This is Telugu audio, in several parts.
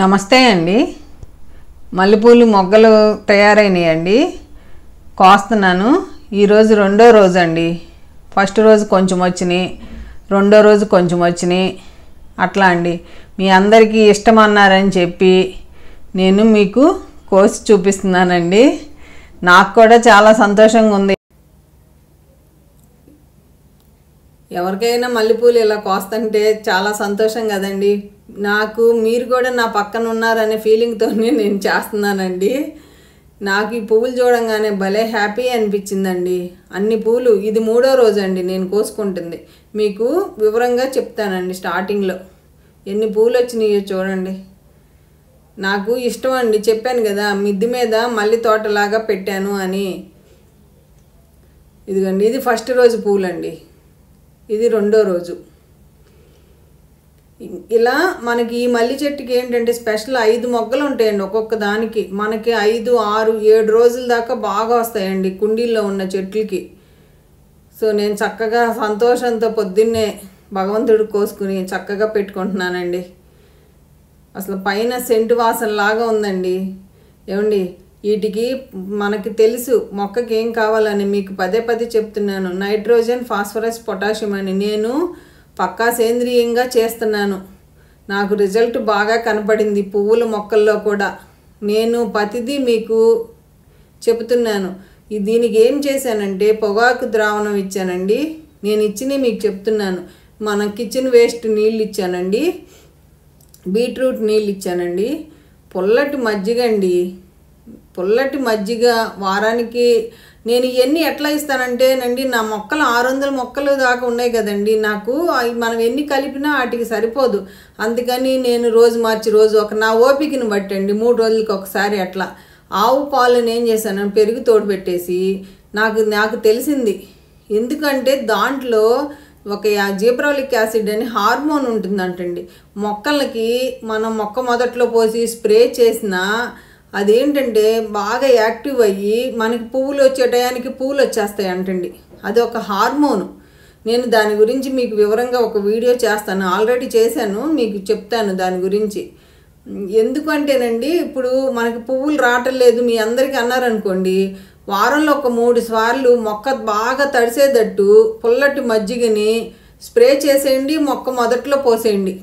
నమస్తే అండి. మల్లెపూలు మొగ్గలు తయారైనాయండి, కోస్తున్నాను. ఈరోజు రెండో రోజు అండి. ఫస్ట్ రోజు కొంచెం వచ్చినాయి, రెండో రోజు కొంచెం వచ్చినాయి. అట్లా అండి, మీ అందరికీ ఇష్టమన్నారని చెప్పి నేను మీకు కోసి చూపిస్తున్నానండి. నాకు కూడా చాలా సంతోషంగా ఉంది. ఎవరికైనా మల్లెపూలు ఇలా కోస్తుంటే చాలా సంతోషం కదండి. నాకు మీరు కూడా నా పక్కన ఉన్నారనే ఫీలింగ్తోనే నేను చేస్తున్నానండి. నాకు ఈ పువ్వులు చూడంగానే భలే హ్యాపీ అనిపించిందండి. అన్ని పూలు, ఇది మూడో రోజు అండి నేను కోసుకుంటుంది. మీకు వివరంగా చెప్తానండి. స్టార్టింగ్లో ఎన్ని పూలు వచ్చినాయో చూడండి. నాకు ఇష్టం అండి, చెప్పాను కదా మిద్ది మీద మల్లె తోటలాగా పెట్టాను అని. ఇదిగోండి, ఇది ఫస్ట్ రోజు పూలండి, ఇది రెండో రోజు. ఇలా మనకి ఈ మల్లి చెట్టుకి ఏంటంటే స్పెషల్ 5 మొగ్గలు ఉంటాయండి ఒక్కొక్క దానికి. మనకి 5, 6, 7 రోజుల దాకా బాగా వస్తాయండి కుండీల్లో ఉన్న చెట్లకి. సో నేను చక్కగా సంతోషంతో పొద్దున్నే భగవంతుడు కోసుకుని చక్కగా పెట్టుకుంటున్నానండి. అసలు పైన సెంటు వాసనలాగా ఉందండి. ఏమండి, వీటికి మనకి తెలుసు మొక్కకి ఏం కావాలని, మీకు పదే పదే చెప్తున్నాను. నైట్రోజన్, ఫాస్ఫరస్, పొటాషియం అని నేను పక్కా సేంద్రియంగా చేస్తున్నాను. నాకు రిజల్ట్ బాగా కనపడింది పువ్వుల మొక్కల్లో కూడా. నేను ప్రతిదీ మీకు చెబుతున్నాను. దీనికి ఏం చేశానంటే పొగాకు ద్రావణం ఇచ్చానండి. నేను ఇచ్చినవి మీకు చెప్తున్నాను. మన కిచెన్ వేస్ట్ నీళ్ళు ఇచ్చానండి, బీట్రూట్ నీళ్ళు ఇచ్చానండి, పుల్లటి మజ్జిగ అండి. పుల్లటి మజ్జిగ వారానికి నేను ఇవన్నీ ఎట్లా ఇస్తానంటేనండి, నా మొక్కలు 600 మొక్కలు దాకా ఉన్నాయి కదండి. నాకు మనం ఎన్ని కలిపినా వాటికి సరిపోదు. అందుకని నేను రోజు మార్చి రోజు నా ఓపికను బట్టండి 3 రోజులకి ఒకసారి అట్లా ఆవు పాలను ఏం చేశాను, పెరుగు తోడు పెట్టేసి నాకు తెలిసింది. ఎందుకంటే దాంట్లో ఒక జిబ్రాలిక్ యాసిడ్ అని హార్మోన్ ఉంటుందంటండి. మొక్కలకి మనం మొక్క మొదట్లో పోసి స్ప్రే చేసినా అదేంటంటే బాగా యాక్టివ్ అయ్యి మనకి పువ్వులు వచ్చే టయానికి పువ్వులు వచ్చేస్తాయి అంటండి. అది ఒక హార్మోను. నేను దాని గురించి మీకు వివరంగా ఒక వీడియో చేస్తాను, ఆల్రెడీ చేశాను, మీకు చెప్తాను దాని గురించి. ఎందుకంటేనండి ఇప్పుడు మనకి పువ్వులు రావటం లేదు మీ అందరికీ అన్నారనుకోండి, వారంలో ఒక 3 సార్లు మొక్క బాగా తడిసేటట్టు పుల్లటి మజ్జిగని స్ప్రే చేసేయండి, మొక్క మొదట్లో పోసేయండి.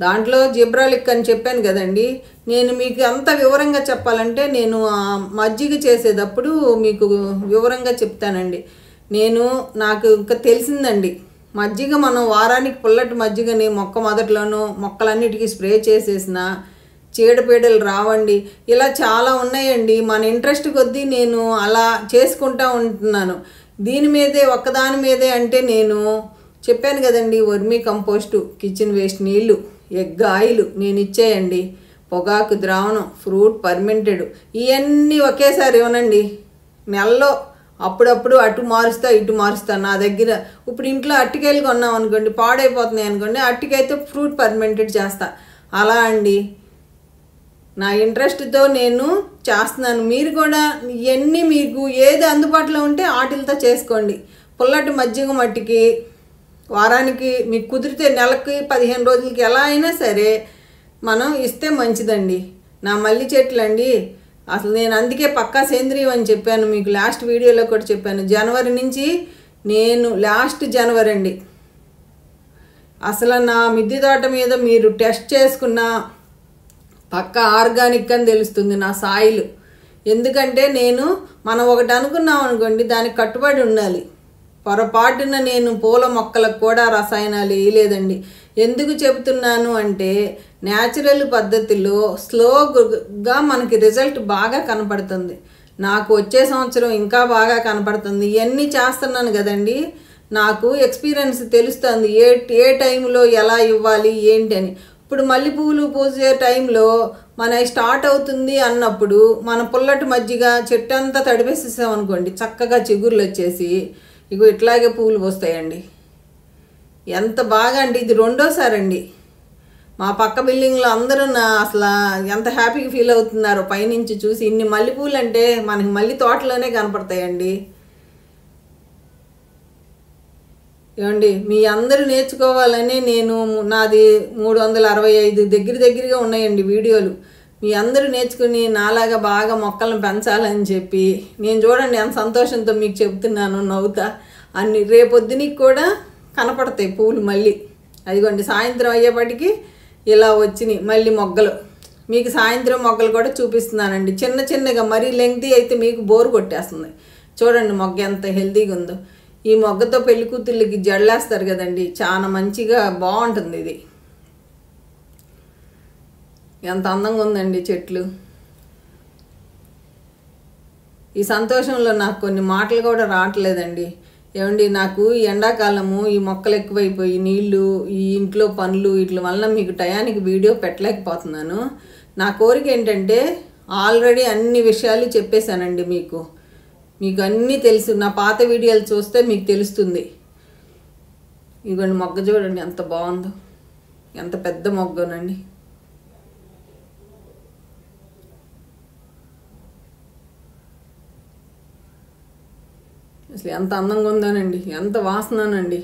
దాంట్లో జిబ్రాలిక్ అని చెప్పాను కదండి. నేను మీకు అంత వివరంగా చెప్పాలంటే నేను మజ్జిగ చేసేటప్పుడు మీకు వివరంగా చెప్తానండి. నాకు ఇంకా తెలిసిందండి, మజ్జిగ మనం వారానికి పుల్లటి మజ్జిగని మొక్క మొదట్లోనూ మొక్కలన్నిటికీ స్ప్రే చేసేసిన చీడపీడలు రావండి. ఇలా చాలా ఉన్నాయండి. మన ఇంట్రెస్ట్ కొద్దీ నేను అలా చేసుకుంటూ ఉంటున్నాను. ఒక్కదాని మీదే అంటే నేను చెప్పాను కదండి, వర్మీ కంపోస్టు, కిచెన్ వేస్ట్ నీళ్ళు, ఎగ్ ఆయిల్ నేను ఇచ్చేయండి, పొగాకు ద్రావణం, ఫ్రూట్ పర్మెంటెడ్, ఇవన్నీ ఒకేసారి ఇవ్వనండి. నెలలో అప్పుడప్పుడు అటు మారుస్తా ఇటు మారుస్తా. నా దగ్గర ఇప్పుడు ఇంట్లో అట్టికాయలు కొన్నాం అనుకోండి, పాడైపోతున్నాయి అనుకోండి, అట్టికాయతో ఫ్రూట్ పర్మెంటెడ్ చేస్తా. అలా అండి నా ఇంట్రెస్ట్తో నేను చేస్తున్నాను. మీరు కూడా ఇవన్నీ మీకు ఏది అందుబాటులో ఉంటే వాటితో చేసుకోండి. పుల్లటి మజ్జిగ మట్టికి వారానికి మీకు కుదిరితే నెలకి 15 రోజులకి ఎలా అయినా సరే మనం ఇస్తే మంచిదండి. నా మల్లి చెట్లు అండి, అసలు నేను అందుకే పక్కా సేంద్రియం అని చెప్పాను మీకు. లాస్ట్ వీడియోలో కూడా చెప్పాను. జనవరి నుంచి నేను లాస్ట్ జనవరి అండి, అసలు నా మిద్దె తోట మీద మీరు టెస్ట్ చేసుకున్న పక్కా ఆర్గానిక్ అని తెలుస్తుంది నా సాయిల్. ఎందుకంటే మనం ఒకటి అనుకున్నాం అనుకోండి, దానికి కట్టుబడి ఉండాలి. పొరపాటున నేను పూల మొక్కలకు కూడా రసాయనాలు వేయలేదండి. ఎందుకు చెబుతున్నాను అంటే న్యాచురల్ పద్ధతిలో స్లోగా మనకి రిజల్ట్ బాగా కనపడుతుంది. నాకు వచ్చే సంవత్సరం ఇంకా బాగా కనపడుతుంది. ఇవన్నీ చేస్తున్నాను కదండి, నాకు ఎక్స్పీరియన్స్ తెలుస్తుంది ఏ టైంలో ఎలా ఇవ్వాలి ఏంటి అని. ఇప్పుడు మల్లెపూలు పూసే టైంలో స్టార్ట్ అవుతుంది అన్నప్పుడు మన పుల్లటి మజ్జిగ చెట్టు అంతా తడిపేసేసామనుకోండి, చక్కగా చిగుర్లు వచ్చేసి ఇగో ఇట్లాగే పువ్వులు పోస్తాయండి. ఎంత బాగా అండి. ఇది రెండోసారి అండి. మా పక్క బిల్డింగ్లో అందరూ అసలు ఎంత హ్యాపీగా ఫీల్ అవుతున్నారో పైనుంచి చూసి. ఇన్ని మల్లెపూలు అంటే మనకి మల్లె తోటలోనే కనపడతాయండి. ఏమండి మీ అందరూ నేర్చుకోవాలని నేను నాది 365 దగ్గరగా ఉన్నాయండి వీడియోలు. మీ అందరూ నేర్చుకుని నాలాగా బాగా మొక్కలను పెంచాలని చెప్పి నేను చూడండి ఎంత సంతోషంతో మీకు చెప్తున్నాను నవ్వుతా. అన్ని రేపొద్దునికి కూడా కనపడతాయి పూలు మళ్ళీ. అదిగోండి సాయంత్రం అయ్యేపటికి ఇలా వచ్చినాయి మళ్ళీ మొగ్గలు. మీకు సాయంత్రం మొగ్గలు కూడా చూపిస్తున్నానండి. చిన్నగా మరీ లెంగ్తీ అయితే మీకు బోరు కొట్టేస్తుంది. చూడండి మొగ్గ ఎంత హెల్తీగా ఉందో. ఈ మొగ్గతో పెళ్లి కూతుళ్ళకి జడలేస్తారు కదండి, చాలా మంచిగా బాగుంటుంది ఇది. ఎంత అందంగా ఉందండి చెట్లు. ఈ సంతోషంలో నాకు కొన్ని మాటలు కూడా రావట్లేదండి. ఏమండి నాకు ఈ ఎండాకాలము ఈ మొక్కలు ఎక్కువైపోయి నీళ్ళు ఈ ఇంట్లో పనులు వీటి వల్ల మీకు టయానికి వీడియో పెట్టలేకపోతున్నాను. నా కోరిక ఏంటంటే ఆల్రెడీ అన్ని విషయాలు చెప్పేశానండి మీకు అన్నీ తెలుసు. నా పాత వీడియోలు చూస్తే మీకు తెలుస్తుంది. ఇదిగోండి మొగ్గ చూడండి ఎంత బాగుందో, ఎంత పెద్ద మొగ్గనండి. అసలు ఎంత అందంగా ఉందోనండి, ఎంత వాసననండి.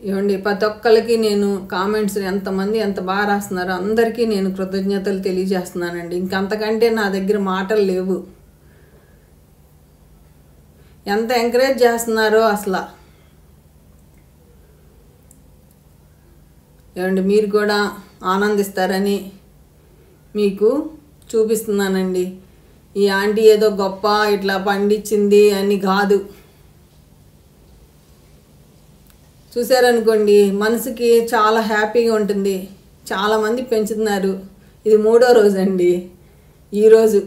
ఏమండి ప్రతి ఒక్కరికి నేను కామెంట్స్ ఎంతమంది ఎంత బాగా రాస్తున్నారో అందరికీ నేను కృతజ్ఞతలు తెలియజేస్తున్నానండి. ఇంకంతకంటే నా దగ్గర మాటలు లేవు. ఎంత ఎంకరేజ్ చేస్తున్నారో అసలు. ఏమండి మీరు కూడా ఆనందిస్తారని మీకు చూపిస్తున్నానండి. ఈ ఆంటీ ఏదో గొప్ప ఇట్లా పండించింది అని కాదు. చూసారనుకోండి మనసుకి చాలా హ్యాపీగా ఉంటుంది. చాలామంది పెంచుతున్నారు. ఇది 3వ రోజు అండి. ఈరోజు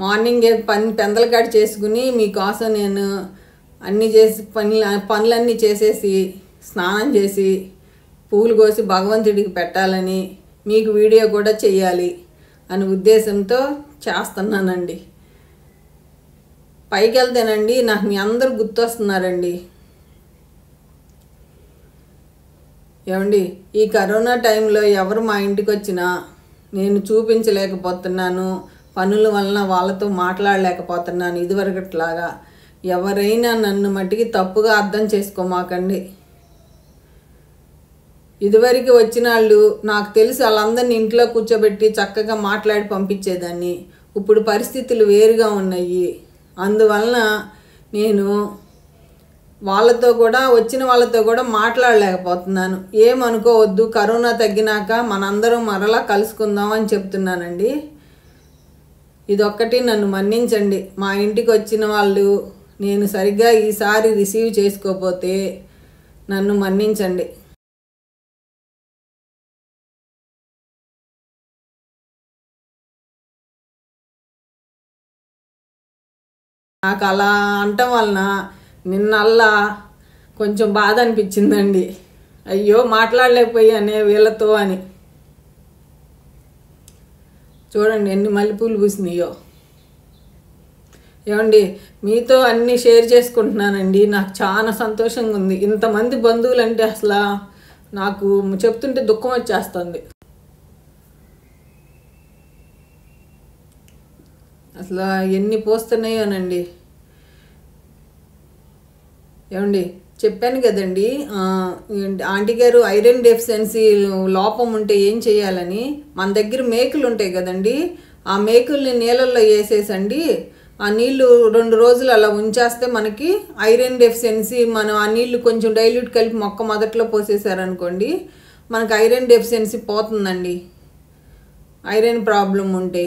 మార్నింగే పెందల కాడ చేసుకుని మీకోసం నేను అన్నీ చేసి పనులన్నీ చేసేసి స్నానం చేసి పూలు కోసి భగవంతుడికి పెట్టాలని మీకు వీడియో కూడా చేయాలి అనే ఉద్దేశంతో చేస్తున్నానండి. పైకి వెళ్తేనండి నాకు మీ అందరూ గుర్తొస్తున్నారండి. ఏమండి ఈ కరోనా టైంలో ఎవరు మా ఇంటికి వచ్చినా నేను చూపించలేకపోతున్నాను, పనుల వలన వాళ్ళతో మాట్లాడలేకపోతున్నాను ఇదివరకట్లాగా. ఎవరైనా నన్ను మట్టికి తప్పుగా అర్థం చేసుకోమాకండి. ఇదివరకు వచ్చిన వాళ్ళు నాకు తెలుసు, వాళ్ళందరినీ ఇంట్లో కూర్చోబెట్టి చక్కగా మాట్లాడి పంపించేదాన్ని. ఇప్పుడు పరిస్థితులు వేరుగా ఉన్నాయి. అందువలన నేను వాళ్ళతో కూడా వచ్చిన వాళ్ళతో కూడా మాట్లాడలేకపోతున్నాను. ఏమనుకోవద్దు, కరోనా తగ్గినాక మనందరం మరలా కలుసుకుందాం అని చెప్తున్నానండి. ఇదొక్కటి నన్ను మన్నించండి. మా ఇంటికి వచ్చిన వాళ్ళు నేను సరిగ్గా ఈసారి రిసీవ్ చేసుకోకపోతే నన్ను మన్నించండి. నాకు అలా అనటం వలన నిన్నల్లా కొంచెం బాధ అనిపించిందండి. అయ్యో మాట్లాడలేకపోయానే వీళ్ళతో అని. చూడండి ఎన్ని మల్లెపూలు పూసినాయో. ఏమండి మీతో అన్నీ షేర్ చేసుకుంటున్నానండి. నాకు చాలా సంతోషంగా ఉంది. ఇంతమంది బంధువులు అంటే అసలు నాకు చెప్తుంటే దుఃఖం వచ్చేస్తుంది. అసలు ఎన్ని పోస్తున్నాయోనండి. ఏమండి చెప్పాను కదండి ఆంటీ గారు ఐరన్ డెఫిషియన్సీ లోపం ఉంటే ఏం చేయాలని. మన దగ్గర మేకులు ఉంటాయి కదండి, ఆ మేకుల్ని నీళ్ళల్లో వేసేసండి ఆ నీళ్లు 2 రోజులు అలా ఉంచేస్తే మనకి ఐరన్ డెఫిషియన్సీ, మనం ఆ నీళ్లు కొంచెం డైల్యూట్ కలిపి మొక్క మొదట్లో పోసేసారనుకోండి మనకి ఐరన్ డెఫిషియన్సీ పోతుందండి. ఐరన్ ప్రాబ్లం ఉంటే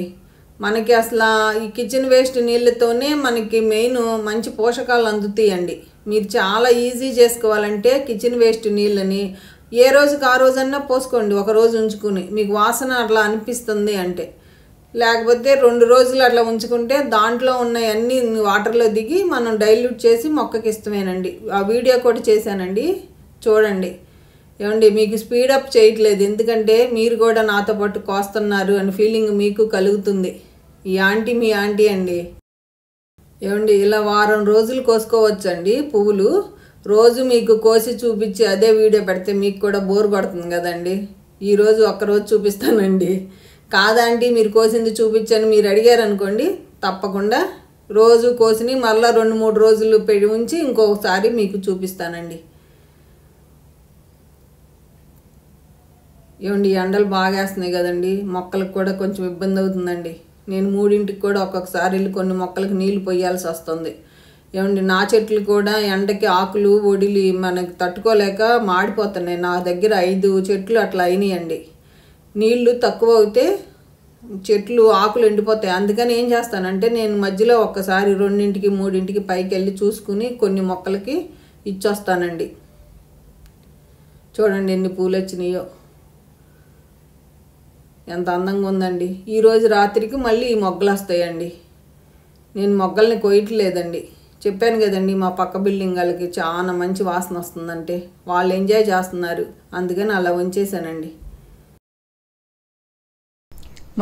మనకి అసలు ఈ కిచెన్ వేస్ట్ నీళ్ళతోనే మనకి మెయిన్ మంచి పోషకాలు అందుతాయండి. మీరు చాలా ఈజీ చేసుకోవాలంటే కిచెన్ వేస్ట్ నీళ్ళని ఏ రోజుకి ఆ రోజన్నా పోసుకోండి. ఒక రోజు ఉంచుకుని మీకు వాసన అట్లా అనిపిస్తుంది అంటే, లేకపోతే 2 రోజులు అట్లా ఉంచుకుంటే దాంట్లో ఉన్న అన్ని వాటర్లో దిగి మనం డైల్యూట్ చేసి మొక్కకి ఇష్టమేనండి. ఆ వీడియో కూడా చేశానండి, చూడండి. ఏమండి మీకు స్పీడప్ చేయట్లేదు, ఎందుకంటే మీరు కూడా నాతో పాటు కోస్తున్నారు అని ఫీలింగ్ మీకు కలుగుతుంది. ఈ ఆంటీ మీ ఆంటీ అండి. ఏమండి ఇలా వారం రోజులు కోసుకోవచ్చండి పువ్వులు. రోజు మీకు కోసి చూపించి అదే వీడియో పెడితే మీకు కూడా బోర్ కొడుతుంది కదండి. ఈరోజు ఒక్కరోజు చూపిస్తానండి. కాదండి మీరు కోసింది చూపించని మీరు అడిగారు అనుకోండి, తప్పకుండా రోజు కోసిని మళ్ళీ 2-3 రోజులు ఉంచి ఇంకొకసారి మీకు చూపిస్తానండి. ఏమండి ఎండలు బాగా వేస్తున్నాయి కదండి, మొక్కలకు కూడా కొంచెం ఇబ్బంది అవుతుందండి. నేను 3ంటికి కూడా ఒక్కొక్కసారి వెళ్ళి కొన్ని మొక్కలకు నీళ్లు పోయాల్సి వస్తుంది. ఏమండి నా చెట్లు కూడా ఎండకి ఆకులు ఒడిలి మనకి తట్టుకోలేక మాడిపోతున్నాయి. నా దగ్గర 5 చెట్లు అట్లా అయినాయండి. నీళ్లు తక్కువ అవుతే చెట్లు ఆకులు ఎండిపోతాయి. అందుకని ఏం చేస్తానంటే నేను మధ్యలో ఒక్కసారి 2ంటికి 3ంటికి పైకి వెళ్ళి చూసుకుని కొన్ని మొక్కలకి ఇచ్చొస్తానండి. చూడండి ఎన్ని పూలు వచ్చినాయో, ఎంత అందంగా ఉందండి. ఈరోజు రాత్రికి మళ్ళీ ఈ మొగ్గలు వస్తాయండి. నేను మొగ్గల్ని కొయ్యట్లేదండి, చెప్పాను కదండి మా పక్క బిల్డింగ్ వాళ్ళకి చాలా మంచి వాసన వస్తుందంటే వాళ్ళు ఎంజాయ్ చేస్తున్నారు, అందుకని అలా ఉంచేసానండి.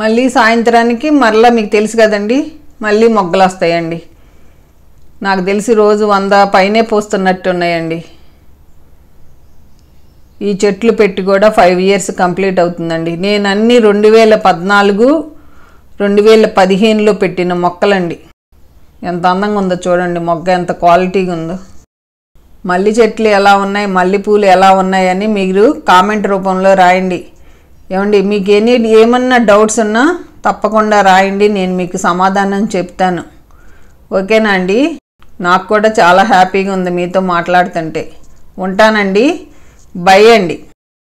మళ్ళీ సాయంత్రానికి మరలా మీకు తెలుసు కదండి మళ్ళీ మొగ్గలు వస్తాయండి. నాకు తెలిసి రోజు 100 పైనే పోస్తున్నట్టు ఉన్నాయండి. ఈ చెట్లు పెట్టి కూడా 5 ఇయర్స్ కంప్లీట్ అవుతుందండి. నేను అన్నీ 2014, 2015లో పెట్టిన మొక్కలండి. ఎంత అందంగా ఉందో చూడండి, మొగ్గ ఎంత క్వాలిటీగా ఉందో. మల్లి చెట్లు ఎలా ఉన్నాయి, మల్లెపూలు ఎలా ఉన్నాయని మీరు కామెంట్ రూపంలో రాయండి. ఏమండి మీకు ఏమన్నా డౌట్స్ ఉన్నా తప్పకుండా రాయండి, నేను మీకు సమాధానం చెప్తాను. ఓకేనా అండి? నాకు కూడా చాలా హ్యాపీగా ఉంది మీతో మాట్లాడుతుంటే. ఉంటానండి, బై అండి.